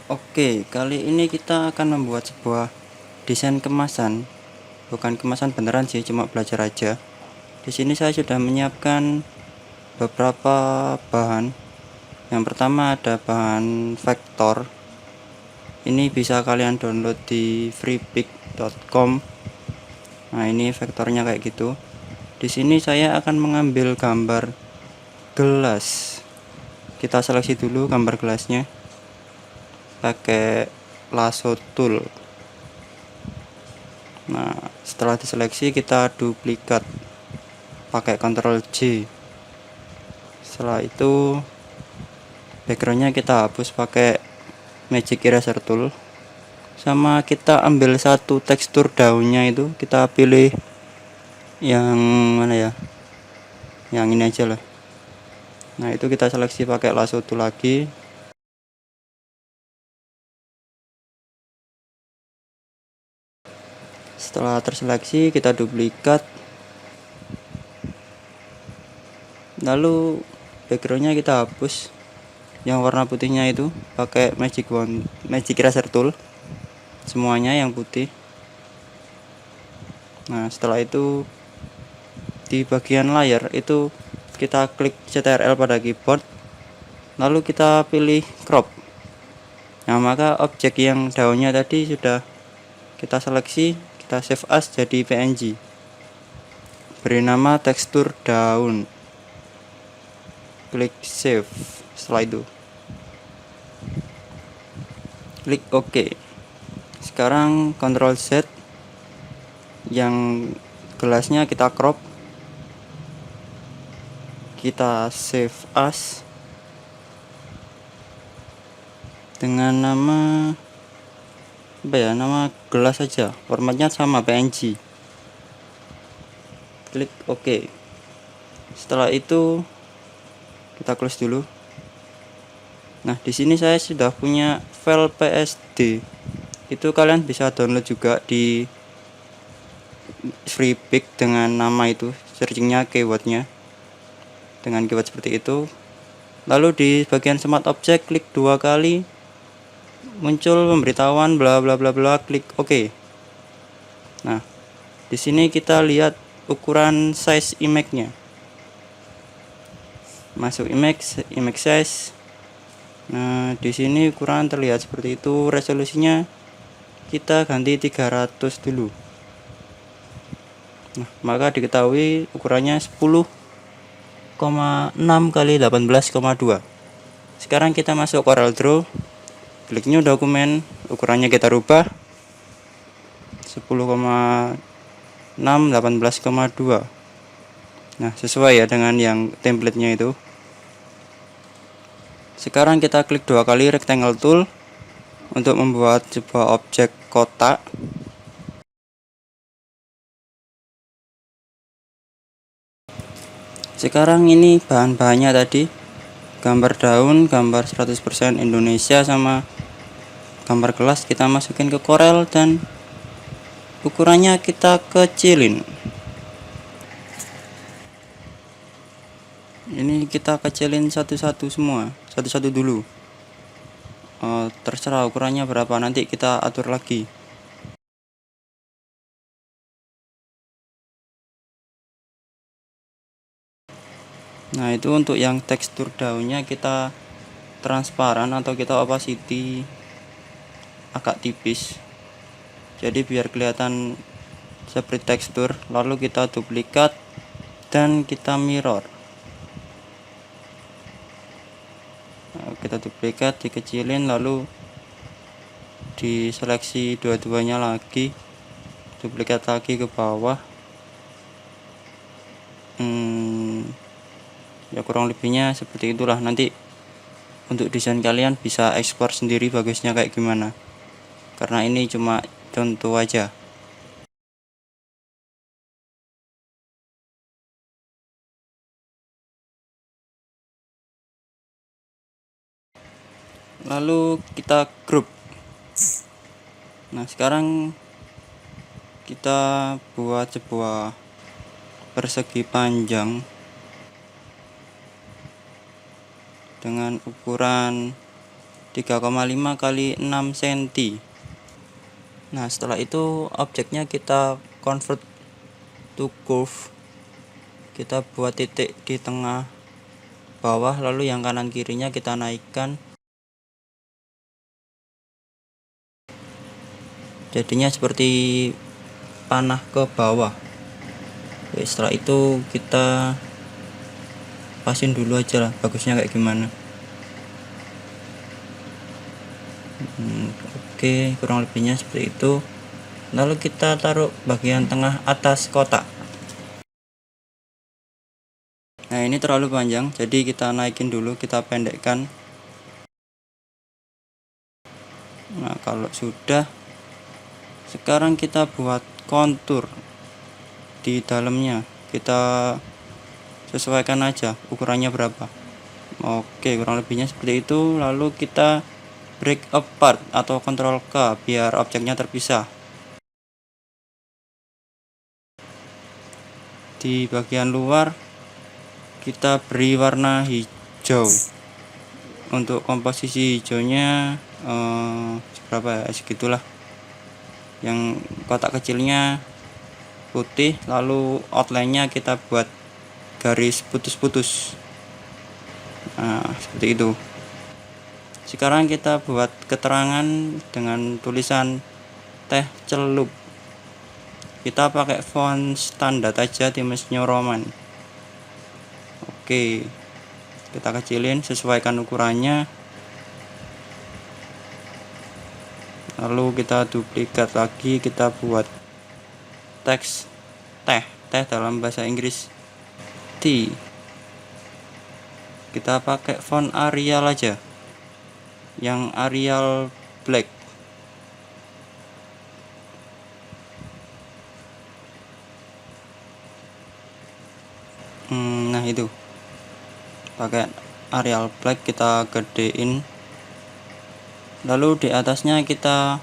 Oke, kali ini kita akan membuat sebuah desain kemasan. Bukan kemasan beneran sih, cuma belajar aja. Di sini saya sudah menyiapkan beberapa bahan. Yang pertama ada bahan vektor. Ini bisa kalian download di freepik.com. Nah, ini vektornya kayak gitu. Di sini saya akan mengambil gambar gelas. Kita seleksi dulu gambar gelasnya pakai lasso tool. Nah, setelah diseleksi kita duplikat pakai Ctrl J. Setelah itu backgroundnya kita hapus pakai magic eraser tool. Sama kita ambil satu tekstur daunnya, itu kita pilih yang mana ya, yang ini aja lah. Nah, itu kita seleksi pakai lasso tool lagi. Setelah terseleksi kita duplikat, lalu backgroundnya kita hapus yang warna putihnya itu pakai magic eraser tool, semuanya yang putih. Nah, setelah itu di bagian layar itu kita klik CTRL pada keyboard, lalu kita pilih crop. Nah, maka objek yang daunnya tadi sudah kita seleksi, kita save as jadi PNG, beri nama tekstur daun, klik save. Setelah itu klik OK. Sekarang Ctrl Z, yang gelasnya kita crop, kita save as dengan nama apa ya, nama gelas saja, formatnya sama PNG, klik OK. Setelah itu kita close dulu. Nah, di sini saya sudah punya file PSD. Itu kalian bisa download juga di Freepik dengan nama itu, searchingnya keywordnya dengan keyword seperti itu. Lalu di bagian smart object klik 2 kali, muncul pemberitahuan bla bla bla bla, klik OK. Nah, di sini kita lihat ukuran size image-nya. Masuk image size. Nah, di sini ukuran terlihat seperti itu. Resolusinya kita ganti 300 dulu. Nah, maka diketahui ukurannya 10,6 kali 18,2. Sekarang kita masuk Corel Draw, klik new dokumen, ukurannya kita rubah 10,6 18,2. Nah, sesuai ya dengan yang template-nya itu. Sekarang kita klik 2 kali rectangle tool untuk membuat sebuah objek kotak. Sekarang ini bahan-bahannya tadi, gambar daun, gambar 100% Indonesia, sama gambar gelas kita masukin ke Corel dan ukurannya kita kecilin. Ini kita kecilin satu-satu semua, satu-satu dulu. Terserah ukurannya berapa, nanti kita atur lagi. Nah, itu untuk yang tekstur daunnya kita transparan atau kita opacity agak tipis, jadi biar kelihatan seperti tekstur. Lalu kita duplikat dan kita mirror. Nah, kita duplikat, dikecilin, lalu diseleksi dua-duanya lagi, duplikat lagi ke bawah. Ya kurang lebihnya seperti itulah. Nanti untuk desain kalian bisa ekspor sendiri bagusnya kayak gimana, karena ini cuma contoh aja. Lalu kita group. Nah, sekarang kita buat sebuah persegi panjang dengan ukuran 3,5 kali 6 cm. Nah, setelah itu objeknya kita convert to curve. Kita buat titik di tengah bawah, lalu yang kanan kirinya kita naikkan. Jadinya seperti panah ke bawah. Oke, setelah itu kita pasin dulu aja lah bagusnya kayak gimana. Oke, kurang lebihnya seperti itu. Lalu kita taruh bagian tengah atas kotak. Nah, ini terlalu panjang, jadi kita naikin dulu, kita pendekkan. Nah, kalau sudah, sekarang kita buat kontur di dalamnya. Kita sesuaikan aja ukurannya berapa. Oke, kurang lebihnya seperti itu. Lalu kita break apart atau Ctrl K biar objeknya terpisah. Di bagian luar kita beri warna hijau. Untuk komposisi hijaunya berapa ya, segitulah. Yang kotak kecilnya putih, lalu outline-nya kita buat garis putus-putus. Nah, seperti itu. Sekarang kita buat keterangan dengan tulisan teh celup. Kita pakai font standar aja, Times New Roman. Oke, kita kecilin, sesuaikan ukurannya. Lalu kita duplikat lagi, kita buat teks teh dalam bahasa Inggris T. Kita pakai font Arial aja, yang Arial Black. Nah, itu pakai Arial Black, kita gedein. Lalu di atasnya kita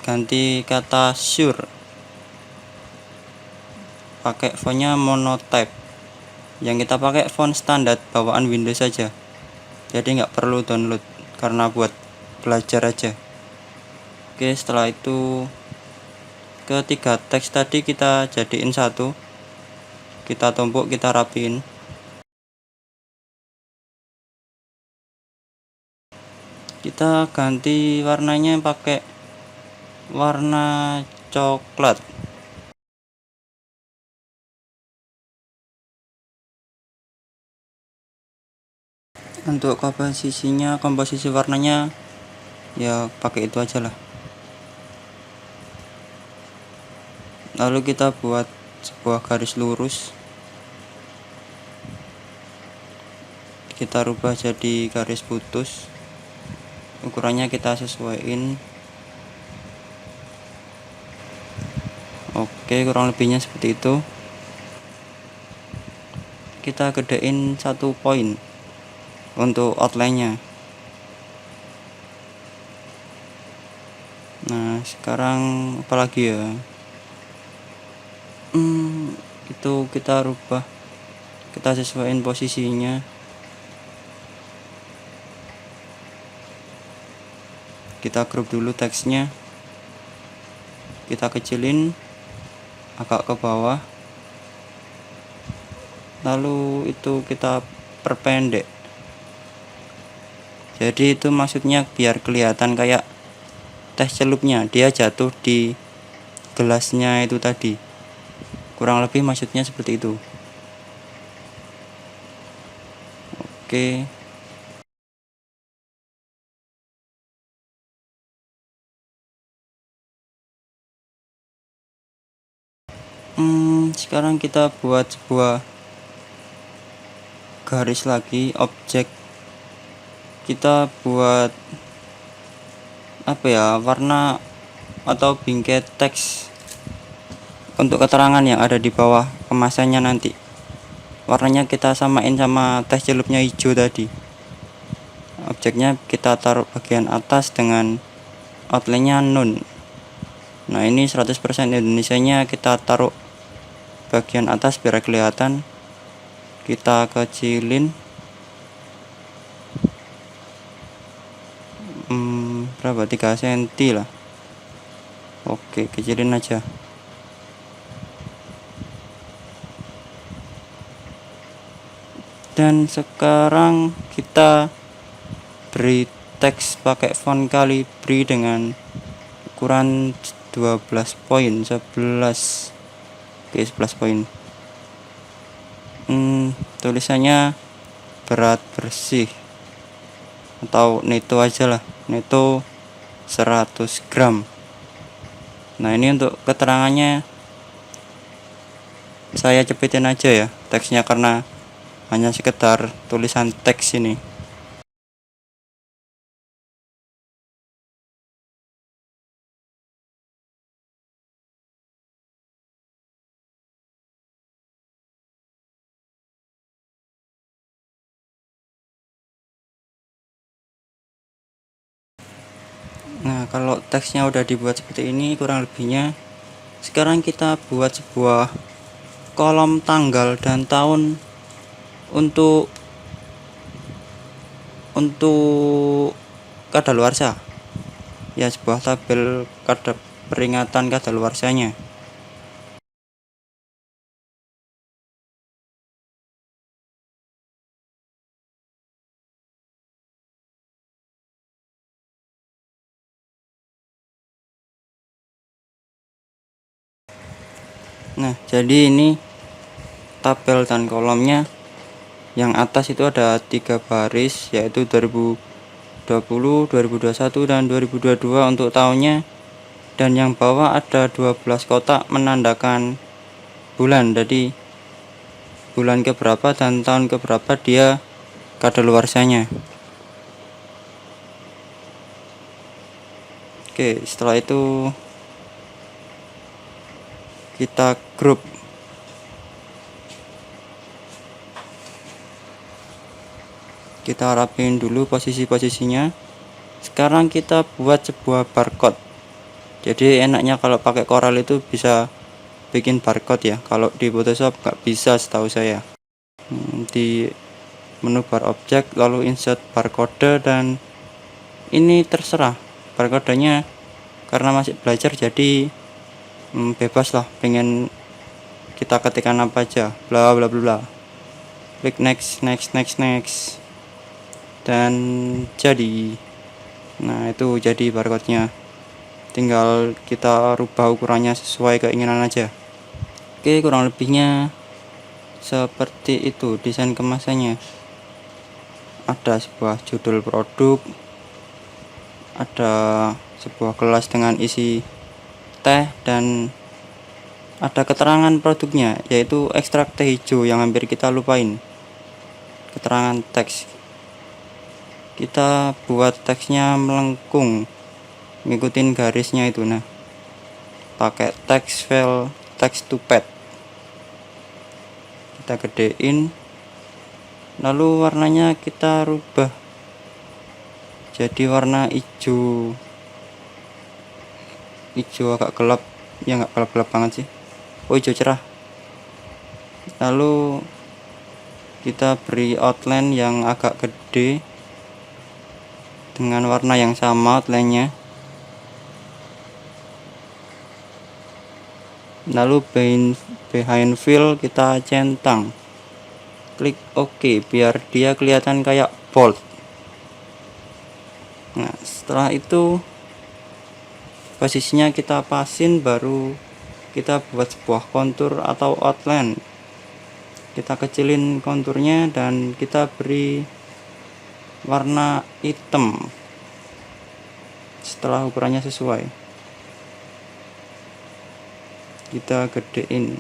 ganti kata sure, pakai fontnya monotype. Yang kita pakai font standar bawaan Windows saja, jadi nggak perlu download karena buat belajar aja. Oke, setelah itu ketiga teks tadi kita jadiin satu, kita tumpuk, kita rapiin. Kita ganti warnanya pakai warna coklat. Untuk komposisi warnanya ya pakai itu aja lah. Lalu kita buat sebuah garis lurus, kita rubah jadi garis putus. Ukurannya kita sesuaiin. Oke, kurang lebihnya seperti itu. Kita gedein 1 poin untuk outline-nya. Nah, sekarang apalagi ya, itu kita rubah, kita sesuaiin posisinya. Kita crop dulu teksnya, kita kecilin agak ke bawah, lalu itu kita perpendek. Jadi itu maksudnya biar kelihatan kayak teh celupnya, dia jatuh di gelasnya itu tadi. Kurang lebih maksudnya seperti itu. Oke. Sekarang kita buat sebuah garis lagi, objek. Kita buat apa ya, warna atau bingkai teks untuk keterangan yang ada di bawah kemasannya nanti. Warnanya kita samain sama teh celupnya hijau tadi. Objeknya kita taruh bagian atas dengan outline-nya nun. Nah, ini 100% Indonesianya kita taruh bagian atas biar kelihatan. Kita kecilin. berapa, 3 cm lah. Oke, kecilin aja. Dan sekarang kita beri teks pakai font Calibri dengan ukuran 12 poin, 11. Oke, 11 poin. Tulisannya berat bersih atau neto aja lah, neto 100 gram. Nah, ini untuk keterangannya saya cepitin aja ya teksnya, karena hanya sekedar tulisan teks ini. Nah, kalau teksnya udah dibuat seperti ini kurang lebihnya, sekarang kita buat sebuah kolom tanggal dan tahun untuk kadaluarsa ya, sebuah tabel peringatan kadaluarsanya. Nah, jadi ini tabel dan kolomnya. Yang atas itu ada 3 baris, yaitu 2020, 2021, dan 2022 untuk tahunnya. Dan yang bawah ada 12 kotak menandakan bulan, jadi bulan keberapa dan tahun keberapa dia kadaluarsanya. Oke, setelah itu kita grup. Kita rapin dulu posisi-posisinya. Sekarang kita buat sebuah barcode. Jadi enaknya kalau pakai Corel itu bisa bikin barcode ya. Kalau di Photoshop nggak bisa setahu saya. Di menu bar objek lalu insert barcode, dan ini terserah barcodenya, karena masih belajar jadi bebas lah, pengen kita ketikkan apa aja, bla bla bla. Klik next, dan jadi. Nah, itu jadi barcode-nya. Tinggal kita rubah ukurannya sesuai keinginan aja. Oke, kurang lebihnya seperti itu desain kemasannya. Ada sebuah judul produk, ada sebuah gelas dengan isi teh, dan ada keterangan produknya, yaitu ekstrak teh hijau yang hampir kita lupain. Keterangan teks, kita buat teksnya melengkung ngikutin garisnya itu. Nah, pakai text file text to pad, kita gedein, lalu warnanya kita rubah jadi warna hijau agak gelap ya, nggak gelap banget sih, hijau cerah. Lalu kita beri outline yang agak gede dengan warna yang sama outline-nya. Lalu behind fill kita centang, klik OK biar dia kelihatan kayak bold. Nah, setelah itu posisinya kita pasin, baru kita buat sebuah kontur atau outline. Kita kecilin konturnya dan kita beri warna hitam setelah ukurannya sesuai. Kita gedein,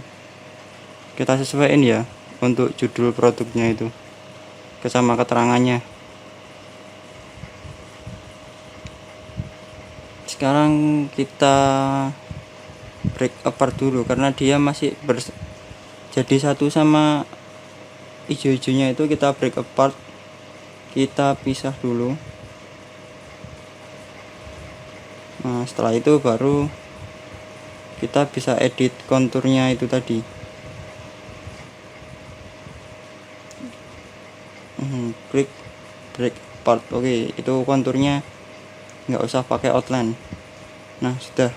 kita sesuaiin ya untuk judul produknya itu sama keterangannya. Sekarang kita break apart dulu karena dia masih jadi satu sama hijau-hijaunya itu. Kita break apart, kita pisah dulu. Nah, setelah itu baru kita bisa edit konturnya itu tadi. Klik break apart. Oke, itu konturnya nggak usah pakai outline. Nah, sudah.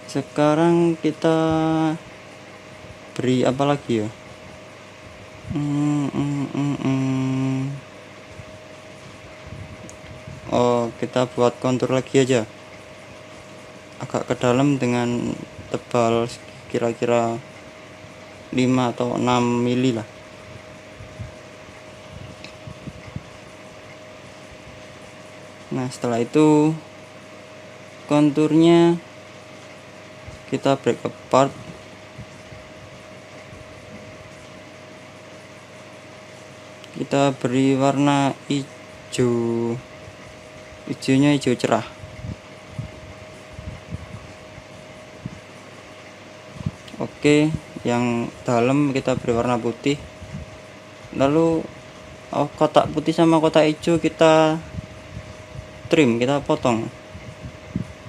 Sekarang kita beri apa lagi ya? Oh, kita buat kontur lagi aja, agak ke dalam dengan tebal kira-kira 5 atau 6 mili lah. Nah, setelah itu konturnya kita break apart. Kita beri warna hijau, hijaunya hijau cerah. Oke, yang dalam kita beri warna putih. Lalu kotak putih sama kotak hijau kita trim, kita potong.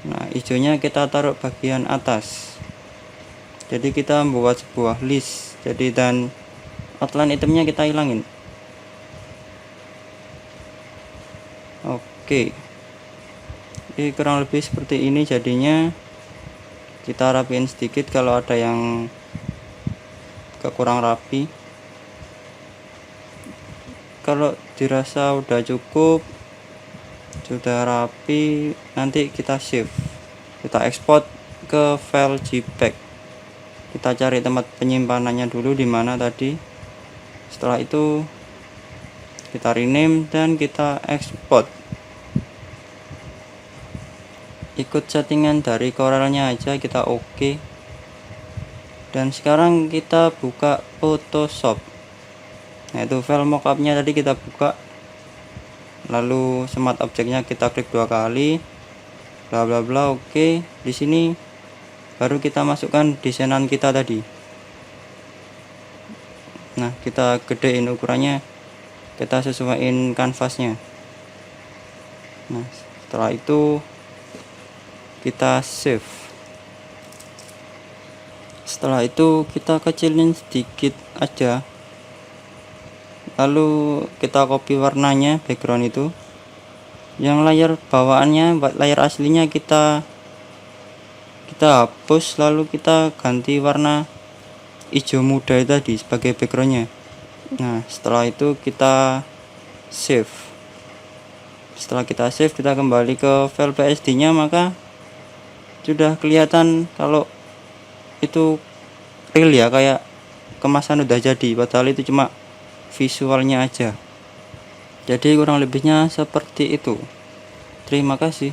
Nah, hijaunya kita taruh bagian atas. Jadi kita membuat sebuah list. Jadi dan outline itemnya kita hilangin. Oke. Ini kurang lebih seperti ini jadinya. Kita rapiin sedikit kalau ada yang kurang rapi. Kalau dirasa udah cukup, sudah rapi, nanti kita save, kita ekspor ke file JPEG. Kita cari tempat penyimpanannya dulu di mana tadi. Setelah itu kita rename dan kita ekspor. Ikut settingan dari Corelnya aja, kita oke. Dan sekarang kita buka Photoshop. Nah, itu file mockupnya tadi kita buka. Lalu smart objeknya kita klik 2 kali, bla bla bla. Oke, di sini baru kita masukkan desainan kita tadi. Nah, kita gedein ukurannya, kita sesuaiin kanvasnya. Nah, setelah itu kita save. Setelah itu kita kecilin sedikit aja, lalu kita copy warnanya, background itu. Yang layar bawaannya, layar aslinya kita hapus, lalu kita ganti warna hijau muda tadi sebagai backgroundnya. Nah, setelah itu kita save. Setelah kita save, kita kembali ke file PSD nya, maka sudah kelihatan kalau itu real ya, kayak kemasan udah jadi, padahal itu cuma visualnya aja. Jadi kurang lebihnya seperti itu. Terima kasih.